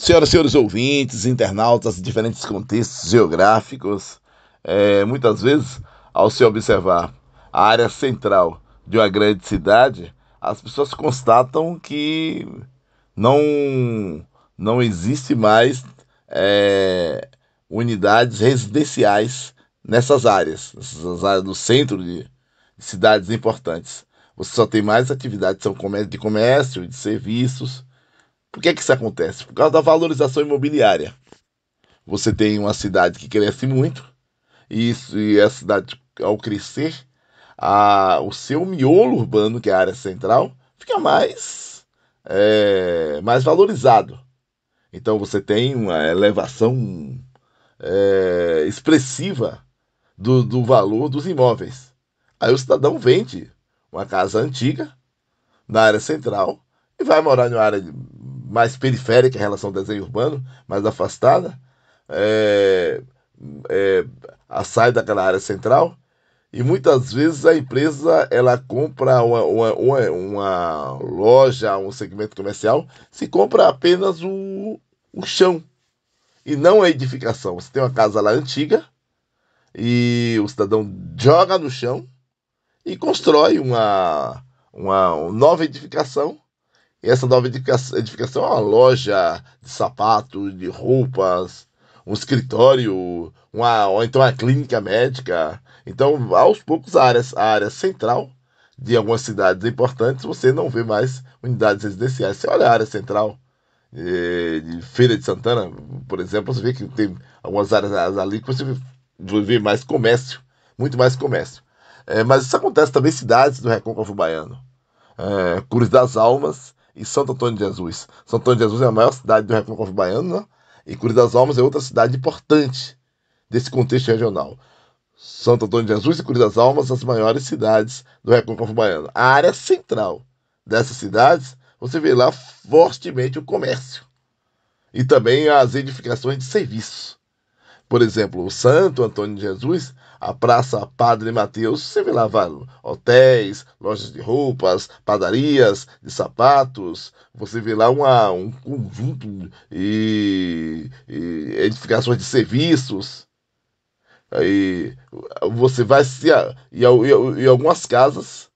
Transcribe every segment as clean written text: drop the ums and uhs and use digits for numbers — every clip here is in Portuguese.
Senhoras e senhores ouvintes, internautas de diferentes contextos geográficos, muitas vezes, ao se observar a área central de uma grande cidade, as pessoas constatam que não, não existe mais é, unidades residenciais nessas áreas do centro de cidades importantes. Você só tem mais atividades são de comércio, de serviços. Por que que isso acontece? Por causa da valorização imobiliária. Você tem uma cidade que cresce muito, e a cidade, ao crescer, o seu miolo urbano, que é a área central, fica mais valorizado. Então você tem uma elevação expressiva do valor dos imóveis. Aí o cidadão vende uma casa antiga na área central e vai morar em uma área mais periférica em relação ao desenho urbano, mais afastada, é, é, sai daquela área central e muitas vezes a empresa ela compra uma loja, um segmento comercial, se compra apenas o chão e não a edificação. Você tem uma casa lá antiga e o cidadão joga no chão e constrói uma nova edificação. E essa nova edificação é uma loja de sapatos, de roupas, um escritório, ou então uma clínica médica. Então, aos poucos, a área central de algumas cidades importantes, você não vê mais unidades residenciais. Você olha a área central de Feira de Santana, por exemplo, você vê que tem algumas áreas ali que você vê mais comércio, muito mais comércio. Mas isso acontece também em cidades do Recôncavo Baiano. Cruz das Almas e Santo Antônio de Jesus. Santo Antônio de Jesus é a maior cidade do Recôncavo Baiano, né? E Cruz das Almas é outra cidade importante desse contexto regional. Santo Antônio de Jesus e Cruz das Almas, as maiores cidades do Recôncavo Baiano. A área central dessas cidades, você vê lá fortemente o comércio e também as edificações de serviços. Por exemplo, o Santo Antônio de Jesus, a Praça Padre Mateus, você vê lá vários hotéis, lojas de roupas, padarias de sapatos, você vê lá um conjunto e edificações de serviços. Aí você vai se. E algumas casas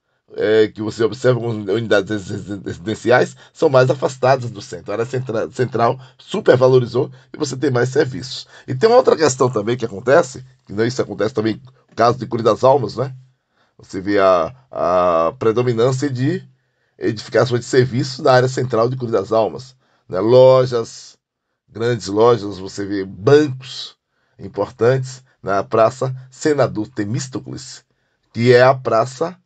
que você observa, algumas unidades residenciais, são mais afastadas do centro. A área central supervalorizou e você tem mais serviços. E tem uma outra questão também que acontece, que não, isso acontece também no caso de Cura das Almas, né? Você vê a predominância de edificações de serviços na área central de Cura das Almas. Né? Lojas, grandes lojas, você vê bancos importantes na Praça Senador Temístocles, que é a praça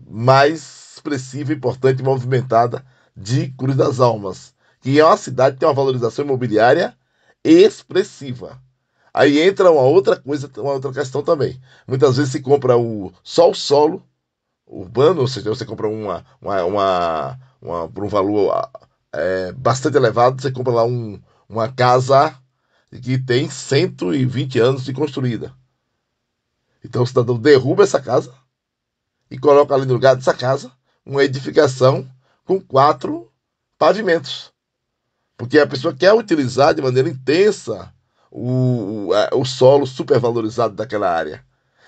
mais expressiva, importante e movimentada de Cruz das Almas, que é uma cidade que tem uma valorização imobiliária expressiva. Aí entra uma outra coisa, uma outra questão também. Muitas vezes se compra só o solo urbano, ou seja, você compra por um valor bastante elevado, você compra lá uma casa que tem 120 anos de construída. Então o cidadão derruba essa casa e coloca ali no lugar dessa casa uma edificação com 4 pavimentos. Porque a pessoa quer utilizar de maneira intensa o solo supervalorizado daquela área.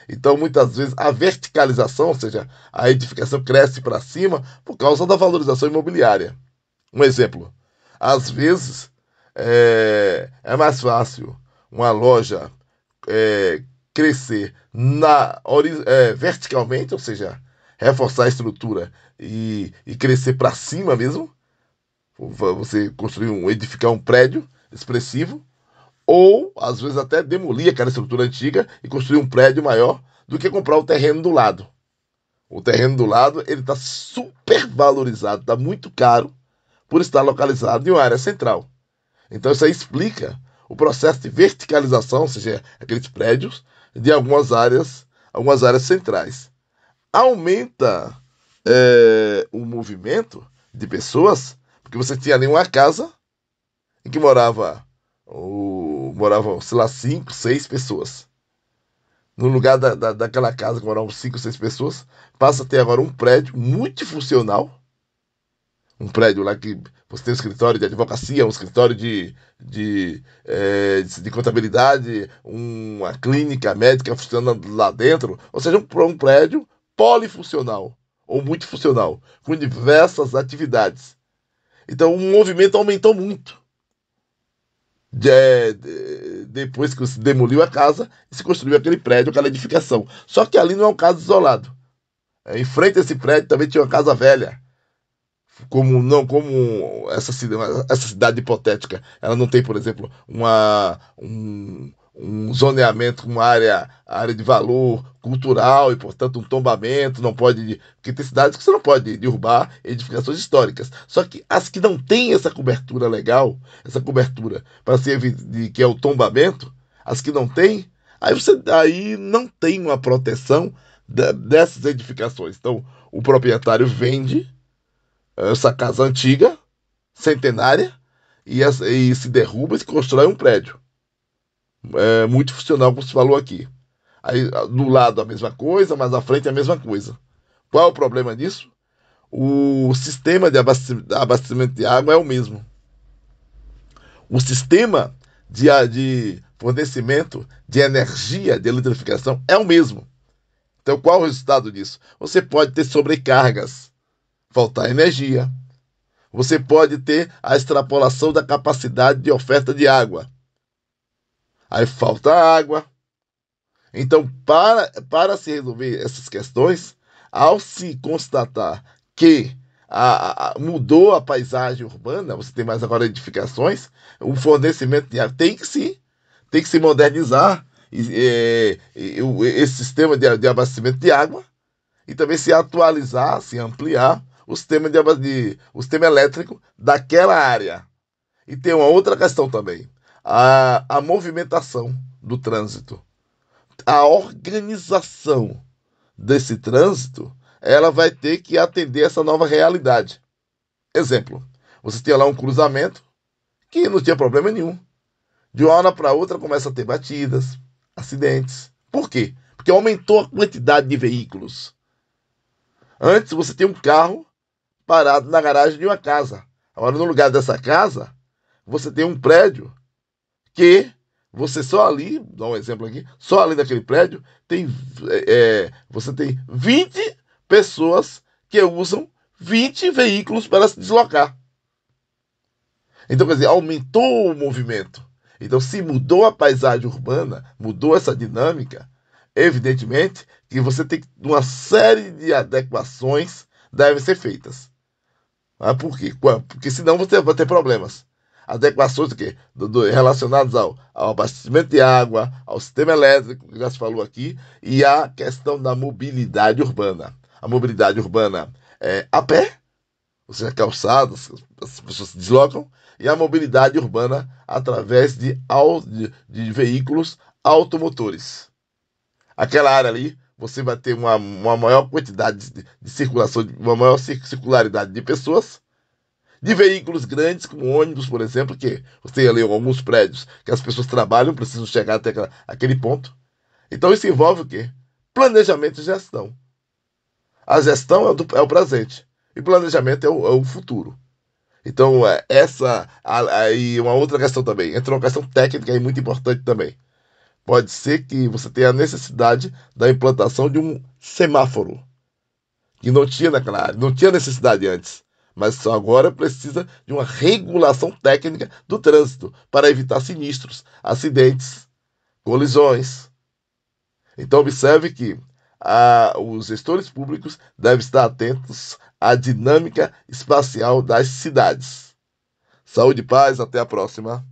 Então, muitas vezes, a verticalização, ou seja, a edificação cresce para cima por causa da valorização imobiliária. Um exemplo: às vezes é mais fácil uma loja é, crescer verticalmente, ou seja, reforçar a estrutura e crescer para cima mesmo, você edificar um prédio expressivo, ou às vezes até demolir aquela estrutura antiga e construir um prédio maior do que comprar o terreno do lado. O terreno do lado ele está super valorizado, está muito caro por estar localizado em uma área central. Então isso aí explica o processo de verticalização, ou seja, aqueles prédios de algumas áreas centrais. Aumenta o movimento de pessoas, porque você tinha ali uma casa em que moravam, sei lá, 5, 6 pessoas. No lugar daquela casa que moravam 5, 6 pessoas, passa a ter agora um prédio multifuncional, Um prédio lá que você tem um escritório de advocacia, um escritório de contabilidade, uma clínica médica funcionando lá dentro, ou seja, um prédio polifuncional ou multifuncional, com diversas atividades. Então o movimento aumentou muito depois que se demoliu a casa e se construiu aquele prédio, aquela edificação. Só que ali não é um caso isolado. Em frente a esse prédio também tinha uma casa velha. Como essa cidade hipotética, ela não tem, por exemplo, um zoneamento com área de valor cultural e, portanto, um tombamento, não pode, porque tem cidades que você não pode derrubar edificações históricas. Só que as que não têm essa cobertura legal, essa cobertura para se evitar que é o tombamento, as que não têm, aí não tem uma proteção dessas edificações. Então, o proprietário vende essa casa antiga, centenária, e se derruba e se constrói um prédio. É muito funcional, como se falou aqui. Aí, do lado a mesma coisa, mas à frente a mesma coisa. Qual é o problema disso? O sistema de abastecimento de água é o mesmo. O sistema de fornecimento de energia, de eletrificação, é o mesmo. Então, qual é o resultado disso? Você pode ter sobrecargas, faltar energia. Você pode ter a extrapolação da capacidade de oferta de água. Aí falta água. Então, para se resolver essas questões, ao se constatar que mudou a paisagem urbana, você tem mais agora edificações, o fornecimento de água tem que se modernizar esse sistema de abastecimento de água e também se atualizar, se ampliar o sistema elétrico daquela área. E tem uma outra questão também: a movimentação do trânsito. A organização desse trânsito, ela vai ter que atender essa nova realidade. Exemplo, você tinha lá um cruzamento que não tinha problema nenhum. De uma hora para outra começa a ter batidas, acidentes. Por quê? Porque aumentou a quantidade de veículos. Antes você tinha um carro parado na garagem de uma casa. Agora, no lugar dessa casa, você tem um prédio que você só ali, dá um exemplo aqui, só ali naquele prédio, você tem 20 pessoas que usam 20 veículos para se deslocar. Então, quer dizer, aumentou o movimento. Então, se mudou a paisagem urbana, mudou essa dinâmica, evidentemente que você tem uma série de adequações devem ser feitas. Por quê? Porque senão você vai ter problemas. Adequações do quê? Relacionadas ao abastecimento de água, ao sistema elétrico, que já se falou aqui, e a questão da mobilidade urbana. A mobilidade urbana é a pé, ou seja, calçadas, as pessoas se deslocam, e a mobilidade urbana através de veículos automotores. Aquela área ali, você vai ter uma maior quantidade de circulação, uma maior circularidade de pessoas, de veículos grandes, como ônibus, por exemplo, que você tem ali alguns prédios que as pessoas trabalham, precisam chegar até aquele ponto. Então isso envolve o quê? Planejamento e gestão. A gestão é o presente e planejamento é o futuro. Então, aí uma outra questão também, entra uma questão técnica aí muito importante também. Pode ser que você tenha a necessidade da implantação de um semáforo, que não tinha naquela área, não tinha necessidade antes, mas só agora precisa de uma regulação técnica do trânsito para evitar sinistros, acidentes, colisões. Então, observe que os gestores públicos devem estar atentos à dinâmica espacial das cidades. Saúde e paz, até a próxima.